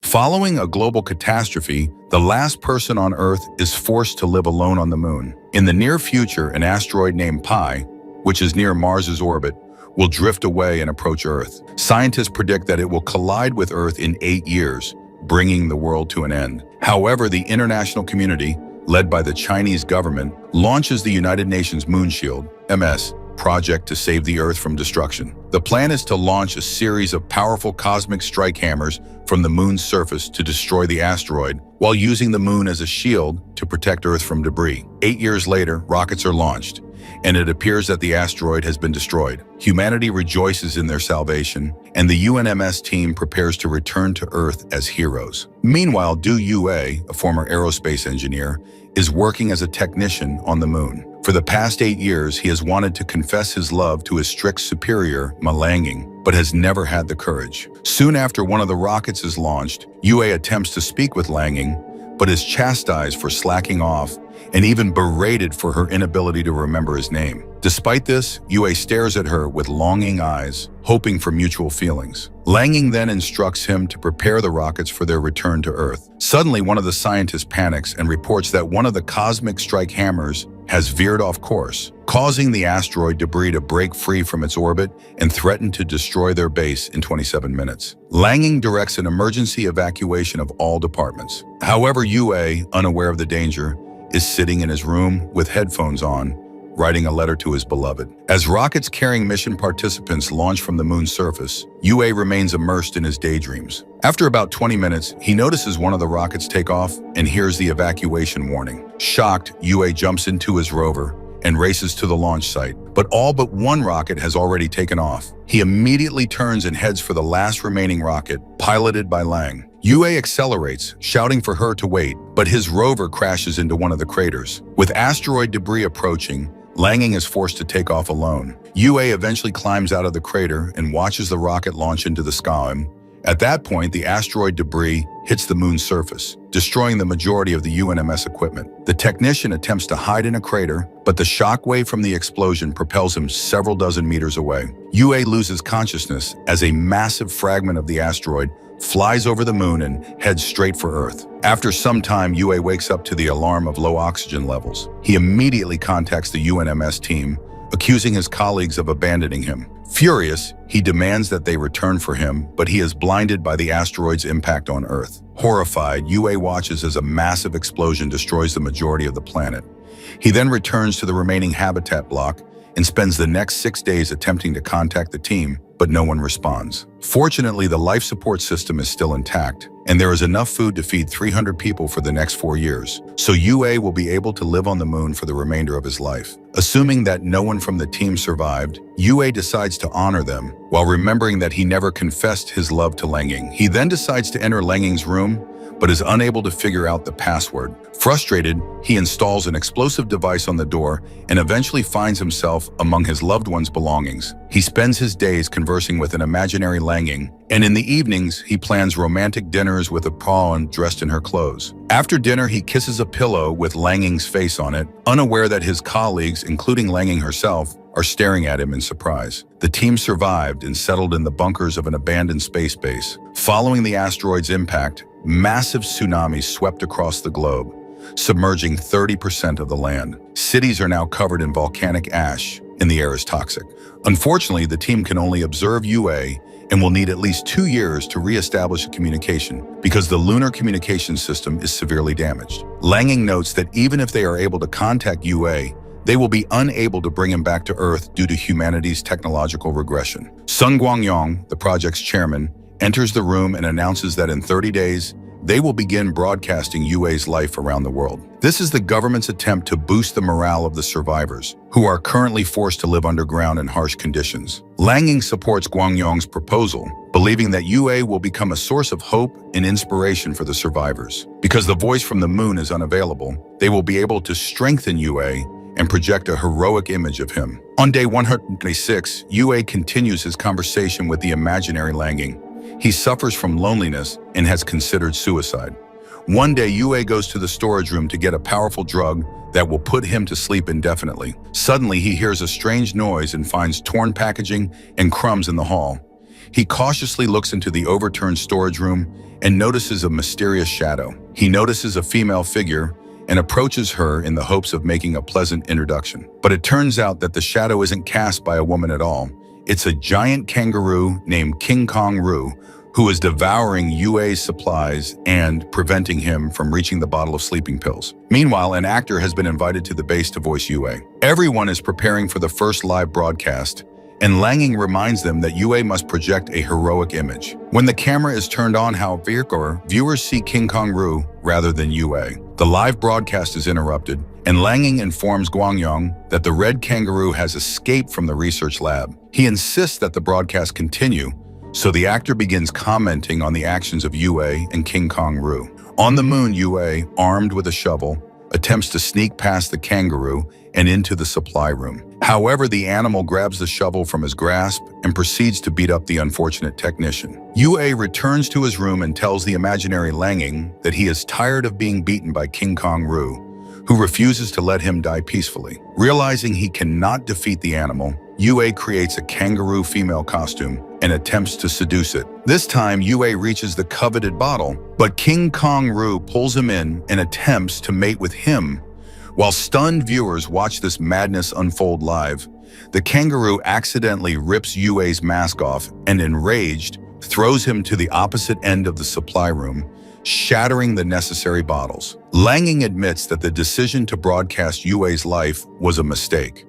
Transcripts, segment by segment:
Following a global catastrophe, the last person on Earth is forced to live alone on the moon. In the near future, an asteroid named Pi, which is near Mars's orbit, will drift away and approach Earth. Scientists predict that it will collide with Earth in 8 years, bringing the world to an end. However, the international community, led by the Chinese government, launches the United Nations Moonshield (MS) project to save the Earth from destruction. The plan is to launch a series of powerful cosmic strike hammers from the moon's surface to destroy the asteroid, while using the moon as a shield to protect Earth from debris. 8 years later, rockets are launched, and it appears that the asteroid has been destroyed. Humanity rejoices in their salvation, and the UNMS team prepares to return to Earth as heroes. Meanwhile, Du Yue, a former aerospace engineer, is working as a technician on the moon. For the past 8 years, he has wanted to confess his love to his strict superior, Malfunctioning, but has never had the courage. Soon after one of the rockets is launched, Yue attempts to speak with Langing, but is chastised for slacking off and even berated for her inability to remember his name. Despite this, Yue stares at her with longing eyes, hoping for mutual feelings. Langing then instructs him to prepare the rockets for their return to Earth. Suddenly, one of the scientists panics and reports that one of the cosmic strike hammers has veered off course, causing the asteroid debris to break free from its orbit and threaten to destroy their base in 27 minutes. Langing directs an emergency evacuation of all departments. However, Yue, unaware of the danger, is sitting in his room with headphones on, writing a letter to his beloved. As rockets carrying mission participants launch from the moon's surface, Yue remains immersed in his daydreams. After about 20 minutes, he notices one of the rockets take off and hears the evacuation warning. Shocked, Yue jumps into his rover and races to the launch site, but all but one rocket has already taken off. He immediately turns and heads for the last remaining rocket, piloted by Lang. Yue accelerates, shouting for her to wait, but his rover crashes into one of the craters. With asteroid debris approaching, Langing is forced to take off alone. Yue eventually climbs out of the crater and watches the rocket launch into the sky. At that point, the asteroid debris hits the moon's surface, destroying the majority of the UNMS equipment. The technician attempts to hide in a crater, but the shockwave from the explosion propels him several dozen meters away. Yue loses consciousness as a massive fragment of the asteroid flies over the moon and heads straight for Earth. After some time, Yue wakes up to the alarm of low oxygen levels. He immediately contacts the UNMS team, accusing his colleagues of abandoning him. Furious, he demands that they return for him, but he is blinded by the asteroid's impact on Earth. Horrified, Yue watches as a massive explosion destroys the majority of the planet. He then returns to the remaining habitat block and spends the next 6 days attempting to contact the team, but no one responds. Fortunately, the life support system is still intact, and there is enough food to feed 300 people for the next 4 years, so Yue will be able to live on the moon for the remainder of his life. Assuming that no one from the team survived, Yue decides to honor them, while remembering that he never confessed his love to Langing. He then decides to enter Langing's room, but is unable to figure out the password. Frustrated, he installs an explosive device on the door and eventually finds himself among his loved one's belongings. He spends his days conversing with an imaginary Langing, and in the evenings, he plans romantic dinners with a pawn dressed in her clothes. After dinner, he kisses a pillow with Langing's face on it, unaware that his colleagues, including Langing herself, are staring at him in surprise. The team survived and settled in the bunkers of an abandoned space base. Following the asteroid's impact, massive tsunamis swept across the globe, submerging 30% of the land. Cities are now covered in volcanic ash, and the air is toxic. Unfortunately, the team can only observe Yue and will need at least 2 years to re-establish a communication because the lunar communication system is severely damaged. Langing notes that even if they are able to contact Yue, they will be unable to bring him back to Earth due to humanity's technological regression. Sun Guangyong, the project's chairman, enters the room and announces that in 30 days, they will begin broadcasting Yue's life around the world. This is the government's attempt to boost the morale of the survivors, who are currently forced to live underground in harsh conditions. Langing supports Guangyong's proposal, believing that Yue will become a source of hope and inspiration for the survivors. Because the voice from the moon is unavailable, they will be able to strengthen Yue and project a heroic image of him. On day 126, Yue continues his conversation with the imaginary Langing. He suffers from loneliness and has considered suicide. One day, Yue goes to the storage room to get a powerful drug that will put him to sleep indefinitely. Suddenly, he hears a strange noise and finds torn packaging and crumbs in the hall. He cautiously looks into the overturned storage room and notices a mysterious shadow. He notices a female figure and approaches her in the hopes of making a pleasant introduction. But it turns out that the shadow isn't cast by a woman at all. It's a giant kangaroo named King Kong Roo, who is devouring Yue's supplies and preventing him from reaching the bottle of sleeping pills. Meanwhile, an actor has been invited to the base to voice Yue. Everyone is preparing for the first live broadcast, and Langing reminds them that Yue must project a heroic image. When the camera is turned on, however, viewers see King Kong Roo rather than Yue. The live broadcast is interrupted, and Langing informs Guangyong that the red kangaroo has escaped from the research lab. He insists that the broadcast continue, so the actor begins commenting on the actions of Yue and King Kong Roo. On the moon, Yue, armed with a shovel, attempts to sneak past the kangaroo and into the supply room. However, the animal grabs the shovel from his grasp and proceeds to beat up the unfortunate technician. Yue returns to his room and tells the imaginary Langing that he is tired of being beaten by King Kong Roo, who refuses to let him die peacefully. Realizing he cannot defeat the animal, Yue creates a kangaroo female costume and attempts to seduce it. This time, Yue reaches the coveted bottle, but King Kong Roo pulls him in and attempts to mate with him. While stunned viewers watch this madness unfold live, the kangaroo accidentally rips Yue's mask off and, enraged, throws him to the opposite end of the supply room, shattering the necessary bottles. Langing admits that the decision to broadcast Yue's life was a mistake.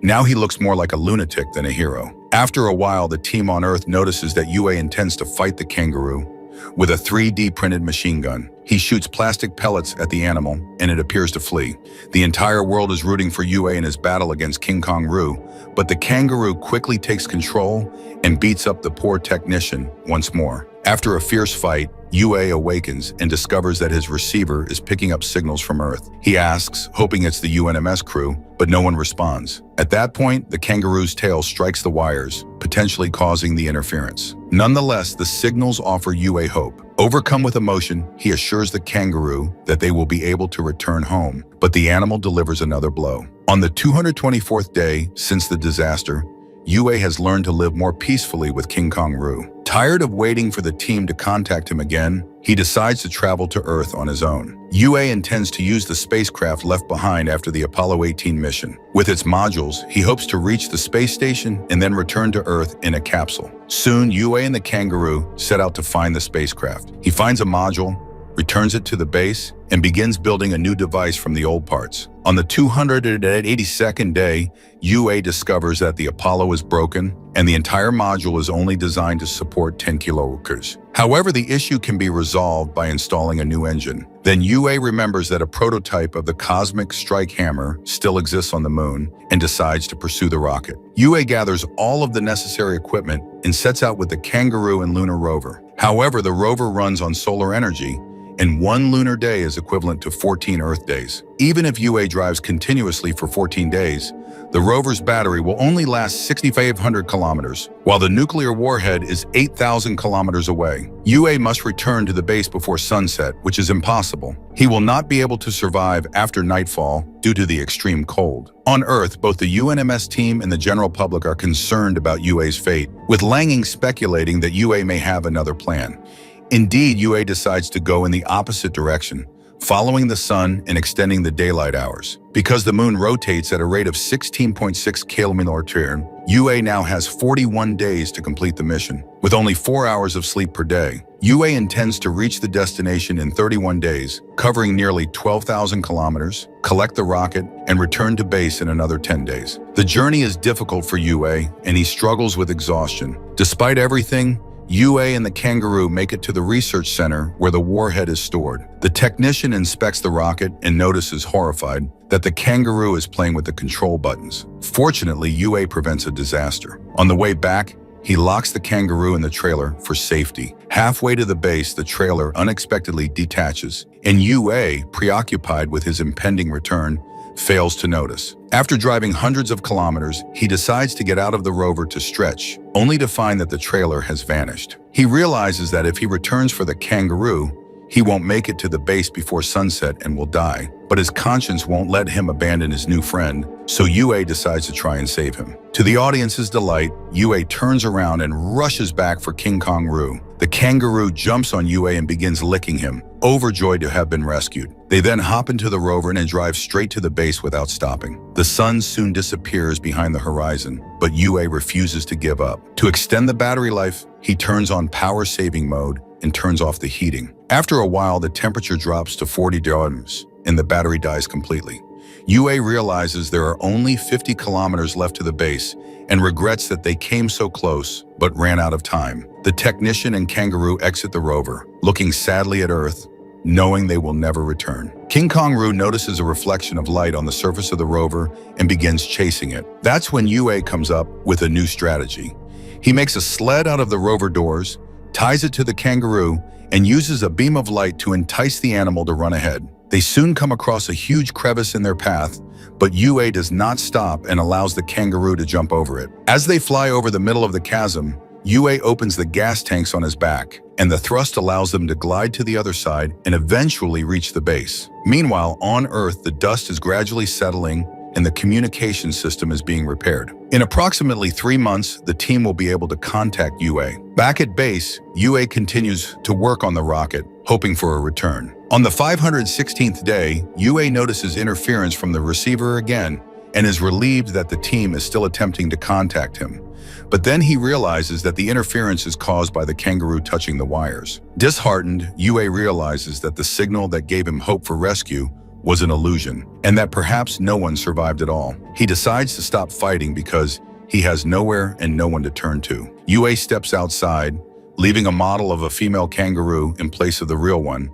Now he looks more like a lunatic than a hero. After a while, the team on Earth notices that Yue intends to fight the kangaroo with a 3D printed machine gun. He shoots plastic pellets at the animal, and it appears to flee. The entire world is rooting for Yue in his battle against King Kong Roo, but the kangaroo quickly takes control and beats up the poor technician once more. After a fierce fight, Yue awakens and discovers that his receiver is picking up signals from Earth. He asks, hoping it's the UNMS crew, but no one responds. At that point, the kangaroo's tail strikes the wires, potentially causing the interference. Nonetheless, the signals offer Yue hope. Overcome with emotion, he assures the kangaroo that they will be able to return home, but the animal delivers another blow. On the 224th day since the disaster, Yue has learned to live more peacefully with King Kong Roo. Tired of waiting for the team to contact him again, he decides to travel to Earth on his own. Yue intends to use the spacecraft left behind after the Apollo 18 mission. With its modules, he hopes to reach the space station and then return to Earth in a capsule. Soon, Yue and the kangaroo set out to find the spacecraft. He finds a module, returns it to the base, and begins building a new device from the old parts. On the 282nd day, Yue discovers that the Apollo is broken and the entire module is only designed to support 10 kilowatts. However, the issue can be resolved by installing a new engine. Then Yue remembers that a prototype of the cosmic strike hammer still exists on the moon and decides to pursue the rocket. Yue gathers all of the necessary equipment and sets out with the kangaroo and lunar rover. However, the rover runs on solar energy, and one lunar day is equivalent to 14 Earth days. Even if Yue drives continuously for 14 days, the rover's battery will only last 6,500 kilometers, while the nuclear warhead is 8,000 kilometers away. Yue must return to the base before sunset, which is impossible. He will not be able to survive after nightfall due to the extreme cold. On Earth, both the UNMS team and the general public are concerned about Yue's fate, with Langing speculating that Yue may have another plan. Indeed, Yue decides to go in the opposite direction, following the sun and extending the daylight hours. Because the moon rotates at a rate of 16.6 kilometers, Yue now has 41 days to complete the mission, with only 4 hours of sleep per day. Yue intends to reach the destination in 31 days, covering nearly 12,000 kilometers, collect the rocket, and return to base in another 10 days. The journey is difficult for Yue, and he struggles with exhaustion. Despite everything, Yue and the kangaroo make it to the research center where the warhead is stored. The technician inspects the rocket and notices, horrified, that the kangaroo is playing with the control buttons. Fortunately, Yue prevents a disaster. On the way back, he locks the kangaroo in the trailer for safety. Halfway to the base, the trailer unexpectedly detaches, and Yue, preoccupied with his impending return, fails to notice. After driving hundreds of kilometers, he decides to get out of the rover to stretch, only to find that the trailer has vanished. He realizes that if he returns for the kangaroo, He won't make it to the base before sunset and will die, but his conscience won't let him abandon his new friend, so Yue decides to try and save him. To the audience's delight, Yue turns around and rushes back for King Kong Roo. The kangaroo jumps on Yue and begins licking him, overjoyed to have been rescued. They then hop into the rover and drive straight to the base without stopping. The sun soon disappears behind the horizon, but Yue refuses to give up. To extend the battery life, he turns on power saving mode and turns off the heating. After a while, the temperature drops to 40 degrees and the battery dies completely. Yue realizes there are only 50 kilometers left to the base and regrets that they came so close but ran out of time. The technician and kangaroo exit the rover, looking sadly at Earth, knowing they will never return. King Kong Roo notices a reflection of light on the surface of the rover and begins chasing it. That's when Yue comes up with a new strategy. He makes a sled out of the rover doors, ties it to the kangaroo, and uses a beam of light to entice the animal to run ahead. They soon come across a huge crevice in their path, but Yue does not stop and allows the kangaroo to jump over it. As they fly over the middle of the chasm, Yue opens the gas tanks on his back, and the thrust allows them to glide to the other side and eventually reach the base. Meanwhile, on Earth, the dust is gradually settling and the communication system is being repaired. In approximately 3 months, the team will be able to contact Yue. Back at base, Yue continues to work on the rocket, hoping for a return. On the 516th day, Yue notices interference from the receiver again and is relieved that the team is still attempting to contact him. But then he realizes that the interference is caused by the kangaroo touching the wires. Disheartened, Yue realizes that the signal that gave him hope for rescue was an illusion, and that perhaps no one survived at all. He decides to stop fighting because he has nowhere and no one to turn to. Yue steps outside, leaving a model of a female kangaroo in place of the real one,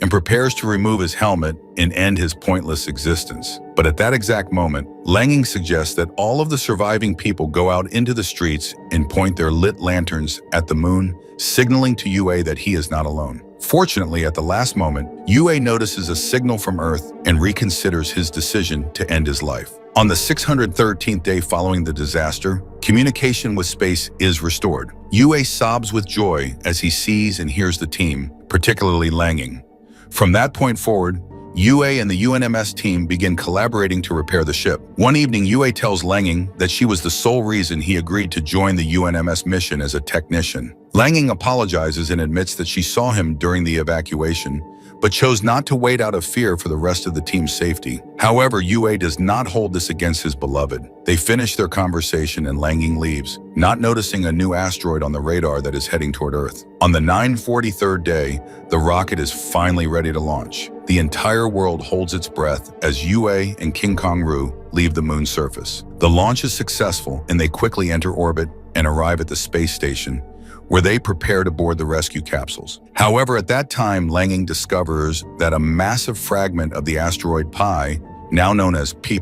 and prepares to remove his helmet and end his pointless existence. But at that exact moment, Langing suggests that all of the surviving people go out into the streets and point their lit lanterns at the moon, signaling to Yue that he is not alone. Fortunately, at the last moment, Yue notices a signal from Earth and reconsiders his decision to end his life. On the 613th day following the disaster, communication with space is restored. Yue sobs with joy as he sees and hears the team, particularly Langing. From that point forward, Yue and the UNMS team begin collaborating to repair the ship. One evening, Yue tells Langing that she was the sole reason he agreed to join the UNMS mission as a technician. Langing apologizes and admits that she saw him during the evacuation, but chose not to wait out of fear for the rest of the team's safety. However, Yue does not hold this against his beloved. They finish their conversation and Langing leaves, not noticing a new asteroid on the radar that is heading toward Earth. On the 943rd day, the rocket is finally ready to launch. The entire world holds its breath as Yue and King Kong Roo leave the moon's surface. The launch is successful and they quickly enter orbit and arrive at the space station, where they prepare to board the rescue capsules. However, at that time, Langing discovers that a massive fragment of the asteroid Pi, now known as P+,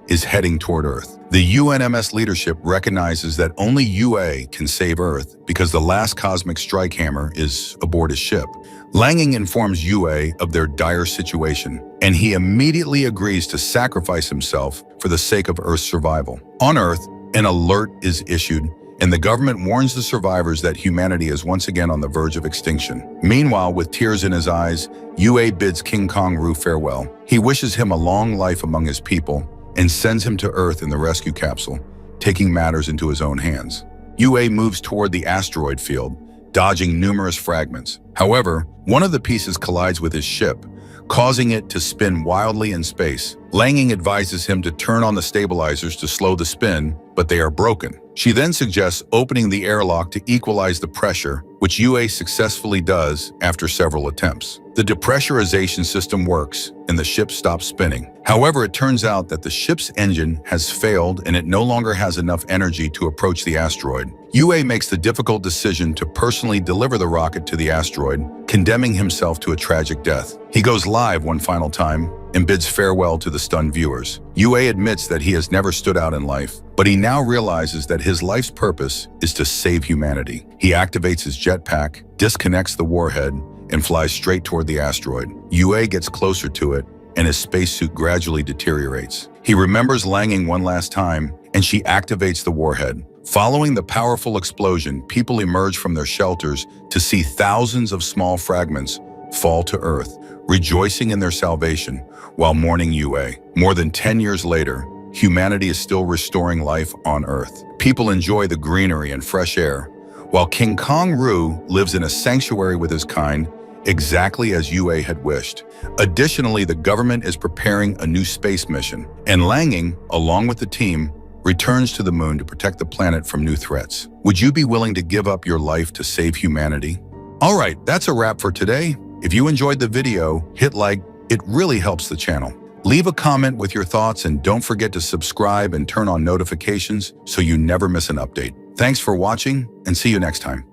is heading toward Earth. The UNMS leadership recognizes that only Yue can save Earth because the last cosmic strike hammer is aboard his ship. Langing informs Yue of their dire situation, and he immediately agrees to sacrifice himself for the sake of Earth's survival. On Earth, an alert is issued, and the government warns the survivors that humanity is once again on the verge of extinction. Meanwhile, with tears in his eyes, Yue bids King Kong Roo farewell. He wishes him a long life among his people and sends him to Earth in the rescue capsule, taking matters into his own hands. Yue moves toward the asteroid field, dodging numerous fragments. However, one of the pieces collides with his ship, causing it to spin wildly in space. Langing advises him to turn on the stabilizers to slow the spin, but they are broken. She then suggests opening the airlock to equalize the pressure, which Yue successfully does after several attempts. The depressurization system works, and the ship stops spinning. However, it turns out that the ship's engine has failed and it no longer has enough energy to approach the asteroid. Yue makes the difficult decision to personally deliver the rocket to the asteroid, condemning himself to a tragic death. He goes live one final time and bids farewell to the stunned viewers. Yue admits that he has never stood out in life, but he now realizes that his life's purpose is to save humanity. He activates his jetpack, disconnects the warhead, and flies straight toward the asteroid. Yue gets closer to it, and his spacesuit gradually deteriorates. He remembers Langing one last time, and she activates the warhead. Following the powerful explosion, people emerge from their shelters to see thousands of small fragments fall to Earth, rejoicing in their salvation while mourning UA. More than 10 years later, humanity is still restoring life on Earth. People enjoy the greenery and fresh air, while King Kong Ru lives in a sanctuary with his kind, exactly as UA had wished. Additionally, the government is preparing a new space mission, and Langing, along with the team, returns to the moon to protect the planet from new threats. Would you be willing to give up your life to save humanity? All right, that's a wrap for today. If you enjoyed the video, hit like. It really helps the channel. Leave a comment with your thoughts and don't forget to subscribe and turn on notifications so you never miss an update. Thanks for watching and see you next time.